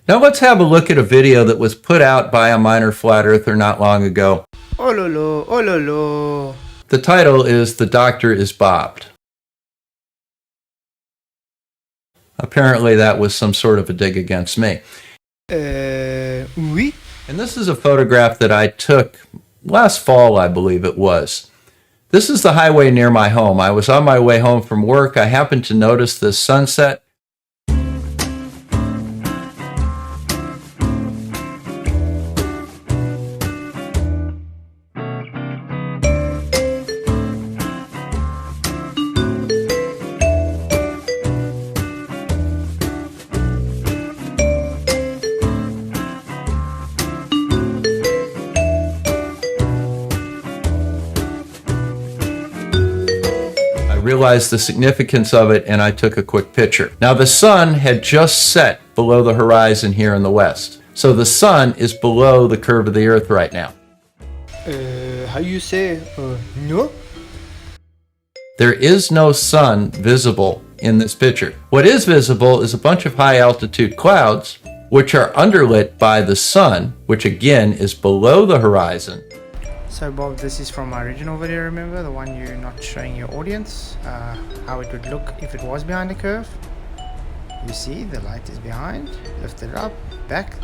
Now let's have a look at a video that was put out by a minor flat earther not long ago. Oh lolo, oh lolo. The title is "The Doctor is Bobbed." Apparently that was some sort of a dig against me. Oui. And this is a photograph that I took last fall, I believe it was. This is the highway near my home. I was on my way home from work. I happened to notice this sunset. Realized the significance of it, and I took a quick picture. Now the sun had just set below the horizon here in the west. So the sun is below the curve of the earth right now. How you say, no? There is no sun visible in this picture. What is visible is a bunch of high altitude clouds, which are underlit by the sun, which again is below the horizon. So Bob, this is from my original video, remember? The one you're not showing your audience, how it would look if it was behind the curve. You see, the light is behind, lift it up, back.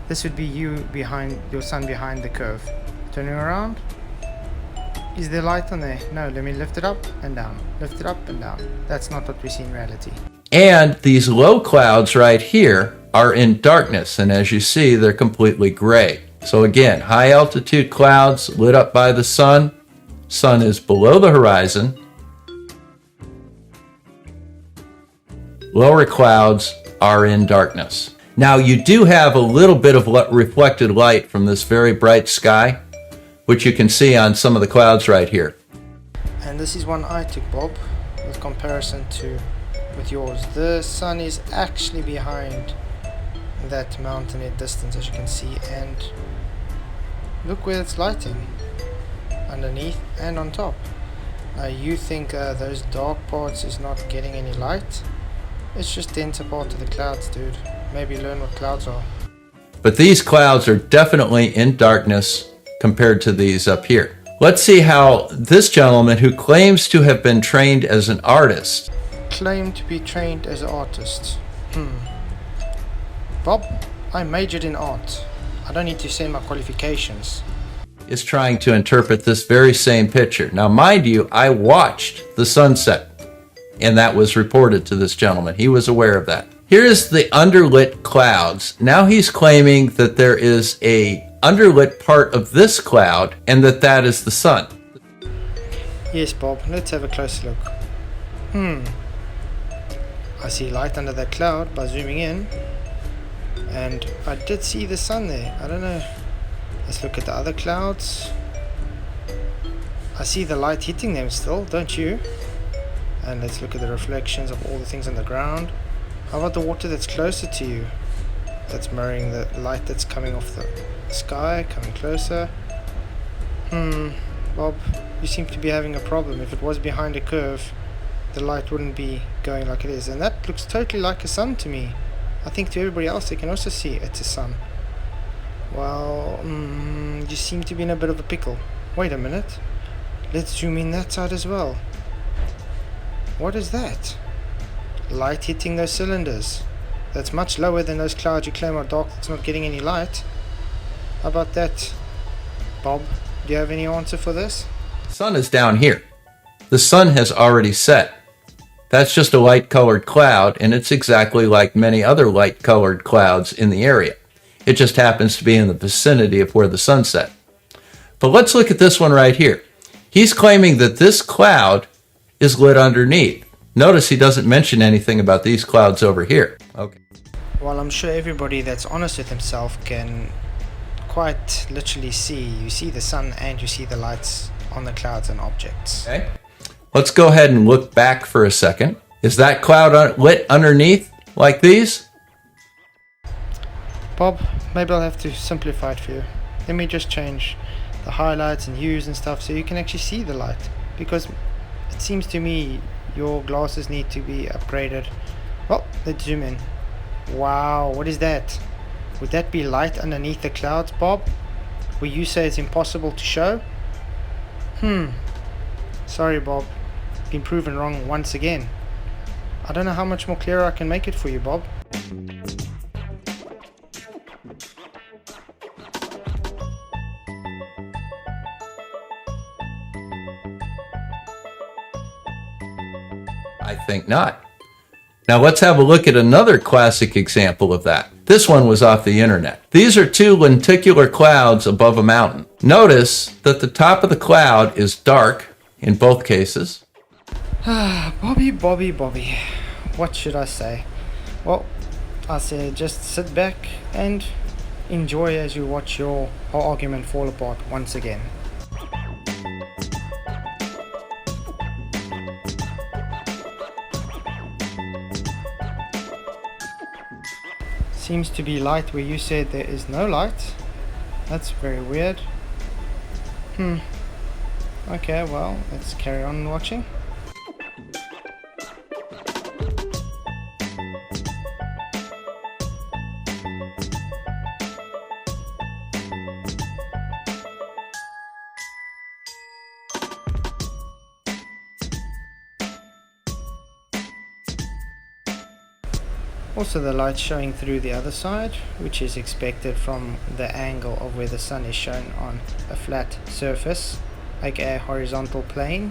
This would be you behind, your sun behind the curve. Turning around, is there light on there? No, let me lift it up and down, lift it up and down. That's not what we see in reality. And these low clouds right here are in darkness, and as you see, they're completely gray. So again, high altitude clouds lit up by the sun. Sun is below the horizon. Lower clouds are in darkness. Now you do have a little bit of reflected light from this very bright sky, which you can see on some of the clouds right here. And this is one I took, Bob, with comparison to with yours. The sun is actually behind that mountain at distance, as you can see, and look where it's lighting, underneath and on top. You think those dark parts is not getting any light? It's just denser part of the clouds, dude. Maybe learn what clouds are. But these clouds are definitely in darkness compared to these up here. Let's see how this gentleman, who claims to have been trained as an artist, Claim to be trained as an artist. Bob, I majored in art. I don't need to say my qualifications. is trying to interpret this very same picture. Now, mind you, I watched the sunset, and that was reported to this gentleman. He was aware of that. Here's the underlit clouds. Now he's claiming that there is a underlit part of this cloud, and that is the sun. Yes, Bob, let's have a closer look. I see light under that cloud by zooming in, and I did see the sun there. I don't know. Let's look at the other clouds. I see the light hitting them still, don't you? And let's look at the reflections of all the things on the ground. How about the water that's closer to you? That's mirroring the light that's coming off the sky, coming closer. Bob, you seem to be having a problem. If it was behind a curve, the light wouldn't be going like it is. And that looks totally like a sun to me. I think to everybody else they can also see it's a sun. Well, you seem to be in a bit of a pickle. Wait a minute. Let's zoom in that side as well. What is that? Light hitting those cylinders. That's much lower than those clouds you claim are dark that's not getting any light. How about that, Bob? Do you have any answer for this? The sun is down here. The sun has already set. That's just a light-colored cloud, and it's exactly like many other light-colored clouds in the area. It just happens to be in the vicinity of where the sun set. But let's look at this one right here. He's claiming that this cloud is lit underneath. Notice he doesn't mention anything about these clouds over here. Okay. Well, I'm sure everybody that's honest with himself can quite literally see. You see the sun and you see the lights on the clouds and objects. Okay. Let's go ahead and look back for a second. Is that cloud lit underneath like these? Bob, maybe I'll have to simplify it for you. Let me just change the highlights and hues and stuff so you can actually see the light, because it seems to me your glasses need to be upgraded. Well, let's zoom in. Wow, what is that? Would that be light underneath the clouds, Bob? Where you say it's impossible to show? Sorry, Bob. Been proven wrong once again. I don't know how much more clearer I can make it for you, Bob. I think not. Now let's have a look at another classic example of that. This one was off the internet. These are two lenticular clouds above a mountain. Notice that the top of the cloud is dark in both cases. Bobby. What should I say? Well, I say just sit back and enjoy as you watch your whole argument fall apart once again. Seems to be light where you said there is no light. That's very weird. Okay, well, let's carry on watching. Also the light showing through the other side, which is expected from the angle of where the sun is shown on a flat surface, aka horizontal plane.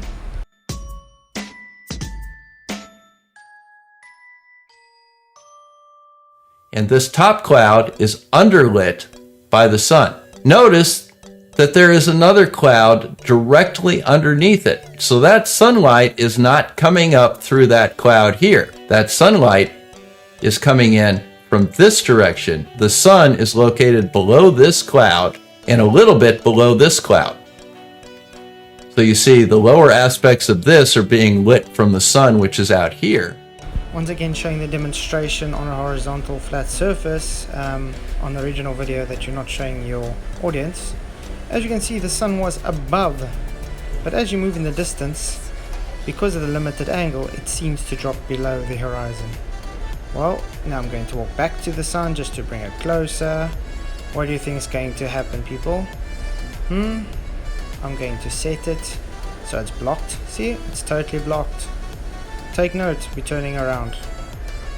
And this top cloud is underlit by the sun. Notice that there is another cloud directly underneath it. So that sunlight is not coming up through that cloud here. That sunlight is coming in from this direction. The sun is located below this cloud and a little bit below this cloud. So you see the lower aspects of this are being lit from the sun, which is out here. Once again showing the demonstration on a horizontal flat surface on the original video that you're not showing your audience. As you can see, the sun was above, but as you move in the distance, because of the limited angle, it seems to drop below the horizon. Well, now I'm going to walk back to the sun just to bring it closer. What do you think is going to happen, people? I'm going to set it so it's blocked. See, it's totally blocked. Take note, we're turning around.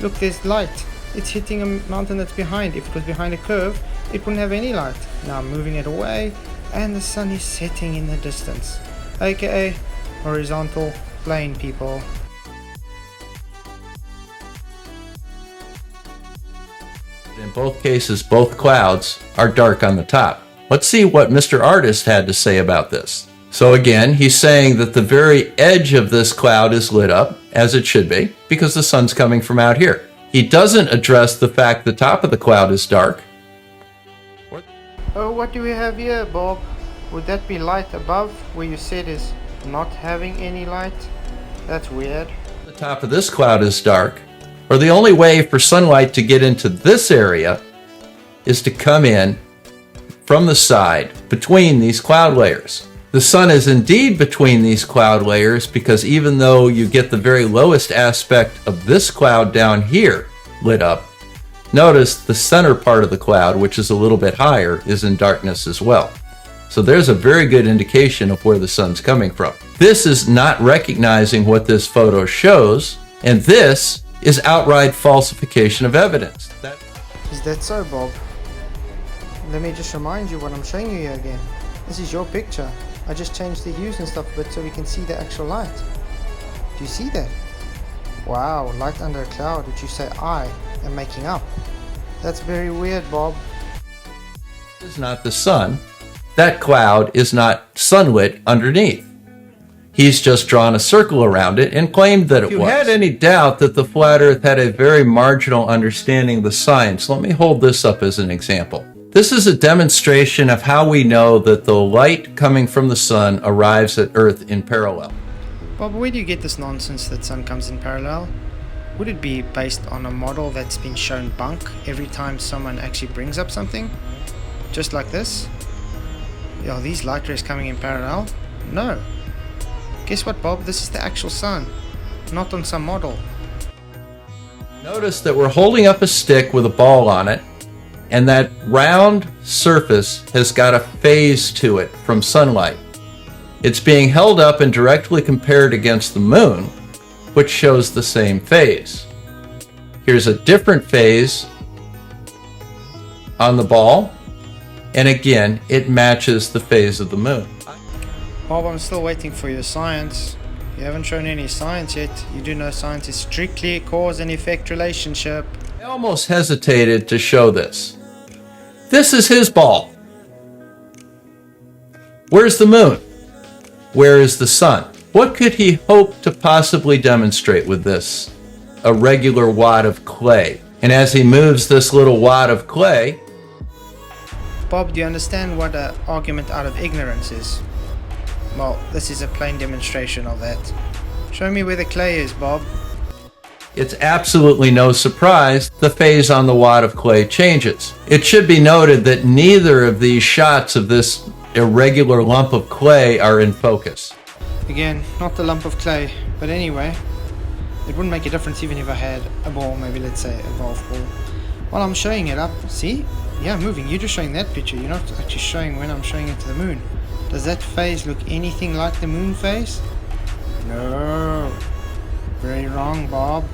Look, there's light. It's hitting a mountain that's behind. If it was behind a curve, it wouldn't have any light. Now I'm moving it away, and the sun is setting in the distance, aka horizontal plane, people. In both cases, both clouds are dark on the top. Let's see what Mr. Artist had to say about this. So again, he's saying that the very edge of this cloud is lit up, as it should be, because the sun's coming from out here. He doesn't address the fact the top of the cloud is dark. Oh, what do we have here, Bob? Would that be light above where you said is not having any light? That's weird. The top of this cloud is dark, or the only way for sunlight to get into this area is to come in from the side between these cloud layers. The sun is indeed between these cloud layers because even though you get the very lowest aspect of this cloud down here lit up, notice the center part of the cloud, which is a little bit higher, is in darkness as well. So there's a very good indication of where the sun's coming from. This is not recognizing what this photo shows, and this is outright falsification of evidence. Is that so, Bob? Let me just remind you what I'm showing you here again. This is your picture. I just changed the hues and stuff a bit so we can see the actual light. Do you see that? Wow, light under a cloud, which you say I am making up. That's very weird, Bob. This is not the sun. That cloud is not sunlit underneath. He's just drawn a circle around it and claimed that it was. If you had any doubt that the flat earth had a very marginal understanding of the science, let me hold this up as an example. This is a demonstration of how we know that the light coming from the sun arrives at Earth in parallel. Bob, where do you get this nonsense that sun comes in parallel? Would it be based on a model that's been shown bunk every time someone actually brings up something? Just like this? Are these light rays coming in parallel? No. Guess what, Bob? This is the actual sun, not on some model. Notice that we're holding up a stick with a ball on it, And that round surface has got a phase to it from sunlight. It's being held up and directly compared against the moon, which shows the same phase. Here's a different phase on the ball, and again, it matches the phase of the moon. Bob, I'm still waiting for your science. You haven't shown any science yet. You do know science is strictly a cause and effect relationship. I almost hesitated to show this. This is his ball. Where's the moon? Where is the sun? What could he hope to possibly demonstrate with this? A regular wad of clay. And as he moves this little wad of clay... Bob, do you understand what an argument out of ignorance is? Well, this is a plain demonstration of that. Show me where the clay is, Bob. It's absolutely no surprise the phase on the wad of clay changes. It should be noted that neither of these shots of this irregular lump of clay are in focus. Again, not the lump of clay, but anyway, it wouldn't make a difference even if I had a ball, maybe let's say a golf ball. While I'm showing it up, see? Yeah, moving. You're just showing that picture. You're not actually showing when I'm showing it to the moon. Does that phase look anything like the moon phase? No. Very wrong, Bob.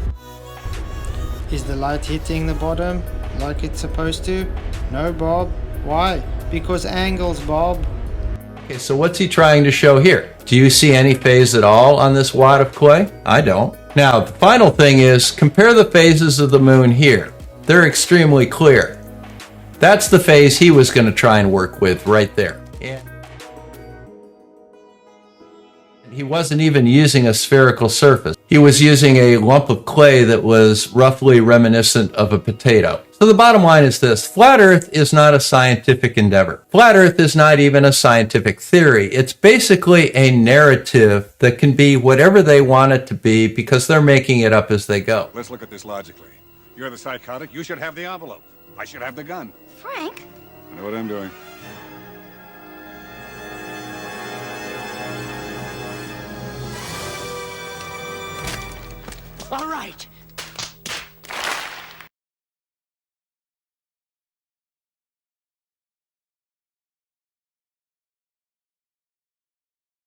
Is the light hitting the bottom like it's supposed to? No, Bob. Why? Because angles, Bob. Okay, so what's he trying to show here? Do you see any phase at all on this wad of clay? I don't. Now, the final thing is, compare the phases of the moon here. They're extremely clear. That's the phase he was going to try and work with right there. And he wasn't even using a spherical surface. He was using a lump of clay that was roughly reminiscent of a potato. So the bottom line is this: flat Earth is not a scientific endeavor. Flat Earth is not even a scientific theory. It's basically a narrative that can be whatever they want it to be because they're making it up as they go. Let's look at this logically. You're the psychotic. You should have the envelope. I should have the gun. Frank? I know what I'm doing. All right.